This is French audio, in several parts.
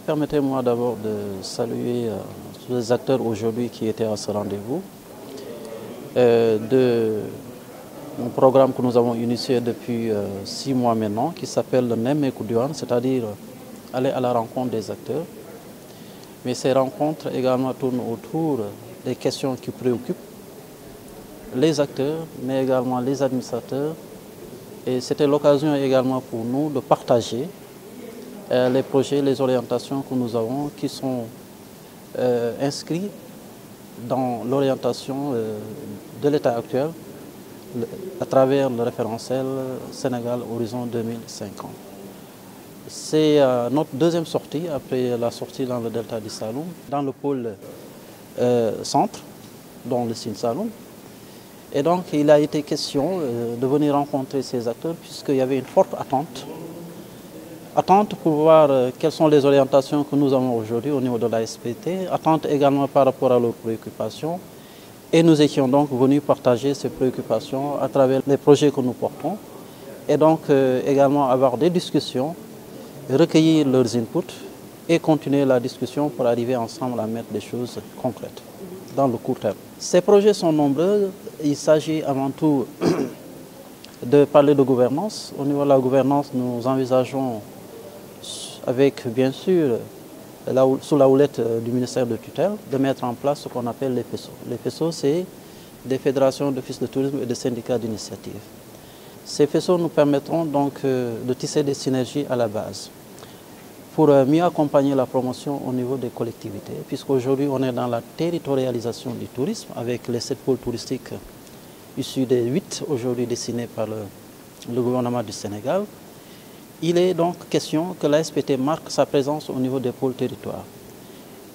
permettez-moi d'abord de saluer tous les acteurs aujourd'hui qui étaient à ce rendez-vous de un programme que nous avons initié depuis 6 mois maintenant, qui s'appelle le Nemmeeku Diwaan, c'est-à-dire aller à la rencontre des acteurs. Mais ces rencontres également tournent autour des questions qui préoccupent les acteurs, mais également les administrateurs. Et c'était l'occasion également pour nous de partager les projets, les orientations que nous avons qui sont inscrits dans l'orientation de l'État actuel à travers le référentiel Sénégal Horizon 2050. C'est notre deuxième sortie après la sortie dans le delta du Saloum, dans le pôle centre, dont le Sine Saloum. Et donc il a été question de venir rencontrer ces acteurs puisqu'il y avait une forte attente pour voir quelles sont les orientations que nous avons aujourd'hui au niveau de la SPT, attente également par rapport à leurs préoccupations. Et nous étions donc venus partager ces préoccupations à travers les projets que nous portons et donc également avoir des discussions, recueillir leurs inputs et continuer la discussion pour arriver ensemble à mettre des choses concrètes dans le court terme. Ces projets sont nombreux. Il s'agit avant tout de parler de gouvernance. Au niveau de la gouvernance, nous envisageons avec bien sûr sous la houlette du ministère de tutelle, de mettre en place ce qu'on appelle les FESO. Les FESO, c'est des fédérations d'offices de tourisme et de syndicats d'initiative. Ces FESO nous permettront donc de tisser des synergies à la base pour mieux accompagner la promotion au niveau des collectivités, puisqu'aujourd'hui on est dans la territorialisation du tourisme avec les 7 pôles touristiques issus des 8 aujourd'hui dessinés par le gouvernement du Sénégal. Il est donc question que la SPT marque sa présence au niveau des pôles territoires.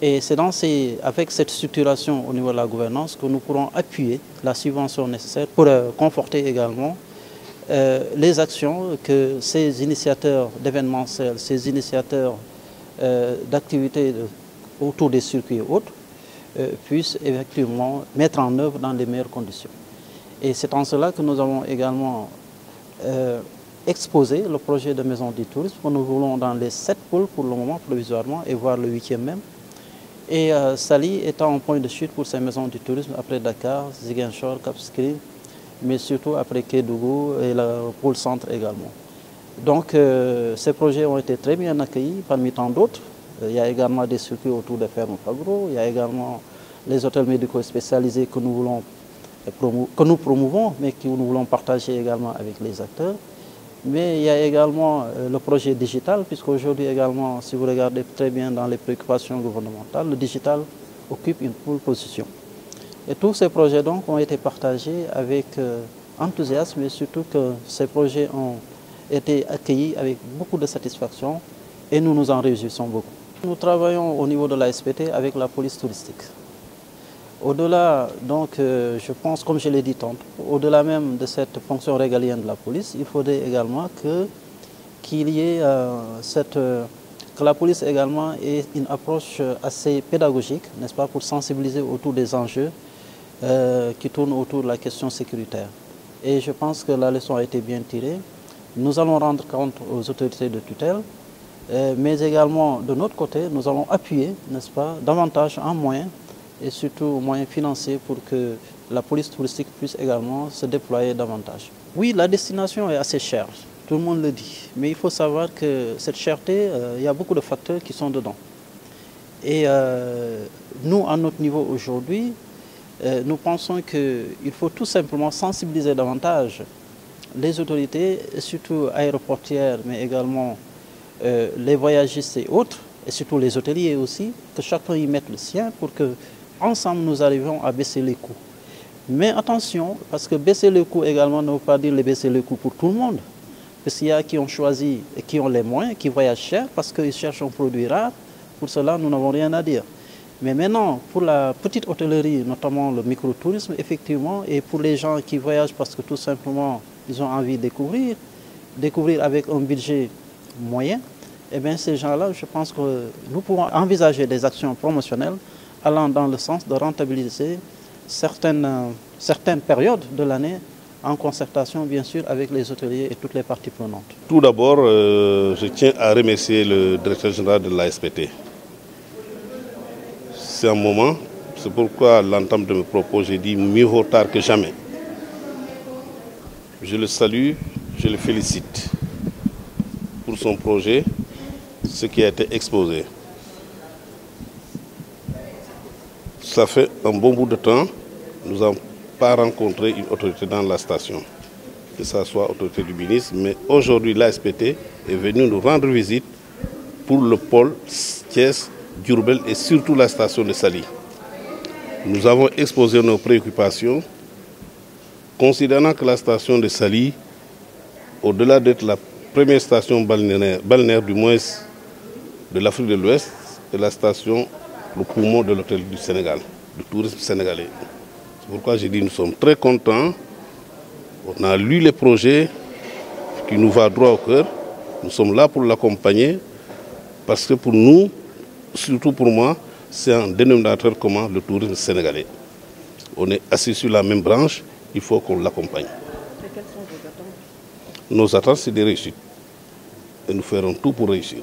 Et c'est avec cette structuration au niveau de la gouvernance que nous pourrons appuyer la subvention nécessaire pour conforter également les actions que ces initiateurs d'événementiels, ces initiateurs d'activités autour des circuits et autres puissent effectivement mettre en œuvre dans les meilleures conditions. Et c'est en cela que nous avons également exposer le projet de maison du tourisme que nous voulons dans les 7 pôles pour le moment provisoirement et voir le 8e même. Et Saly étant un point de chute pour ces maisons du tourisme après Dakar, Ziguinchor, Cap Skirring, mais surtout après Kédougou et le pôle centre également. Donc ces projets ont été très bien accueillis parmi tant d'autres. Il y a également des circuits autour des fermes Pagro, il y a également les hôtels médicaux spécialisés que nous promouvons, mais que nous voulons partager également avec les acteurs. Mais il y a également le projet digital, puisqu'aujourd'hui également, si vous regardez très bien dans les préoccupations gouvernementales, le digital occupe une pole position. Et tous ces projets donc ont été partagés avec enthousiasme et surtout que ces projets ont été accueillis avec beaucoup de satisfaction et nous nous en réjouissons beaucoup. Nous travaillons au niveau de la SPT avec la police touristique. Au-delà, donc, je pense, comme je l'ai dit tantôt, au-delà même de cette fonction régalienne de la police, il faudrait également qu'il y ait que la police également ait une approche assez pédagogique, n'est-ce pas, pour sensibiliser autour des enjeux qui tournent autour de la question sécuritaire. Et je pense que la leçon a été bien tirée. Nous allons rendre compte aux autorités de tutelle, mais également de notre côté, nous allons appuyer, n'est-ce pas, davantage en moyens et surtout moyens financiers pour que la police touristique puisse également se déployer davantage. Oui, la destination est assez chère, tout le monde le dit, mais il faut savoir que cette cherté, il y a beaucoup de facteurs qui sont dedans. Et nous, à notre niveau aujourd'hui, nous pensons qu'il faut tout simplement sensibiliser davantage les autorités, et surtout aéroportières, mais également les voyagistes et autres, et surtout les hôteliers aussi, que chacun y mette le sien pour que ensemble nous arrivons à baisser les coûts. Mais attention, parce que baisser les coûts également ne veut pas dire baisser les coûts pour tout le monde. Parce qu'il y a qui ont choisi et qui ont les moyens, qui voyagent cher parce qu'ils cherchent un produit rare. Pour cela, nous n'avons rien à dire. Mais maintenant, pour la petite hôtellerie, notamment le microtourisme, effectivement, et pour les gens qui voyagent parce que tout simplement, ils ont envie de découvrir avec un budget moyen, eh bien ces gens-là, je pense que nous pouvons envisager des actions promotionnelles allant dans le sens de rentabiliser certaines périodes de l'année en concertation bien sûr avec les hôteliers et toutes les parties prenantes. Tout d'abord, je tiens à remercier le directeur général de l'ASPT. C'est un moment, c'est pourquoi à l'entame de mes propos, j'ai dit mieux vaut tard que jamais. Je le salue, je le félicite pour son projet, ce qui a été exposé. Ça fait un bon bout de temps, nous n'avons pas rencontré une autorité dans la station, que ce soit autorité du ministre, mais aujourd'hui l'ASPT est venu nous rendre visite pour le pôle Thiès, Diourbel et surtout la station de Saly. Nous avons exposé nos préoccupations, considérant que la station de Saly, au-delà d'être la première station balnéaire du moins de l'Afrique de l'Ouest, est la station, le poumon de l'hôtel du Sénégal, du tourisme sénégalais. C'est pourquoi j'ai dit nous sommes très contents. On a lu les projets qui nous vont droit au cœur. Nous sommes là pour l'accompagner parce que pour nous, surtout pour moi, c'est un dénominateur commun, le tourisme sénégalais. On est assis sur la même branche, il faut qu'on l'accompagne. Et quelles sont vos attentes? Nos attentes, c'est de réussir. Et nous ferons tout pour réussir.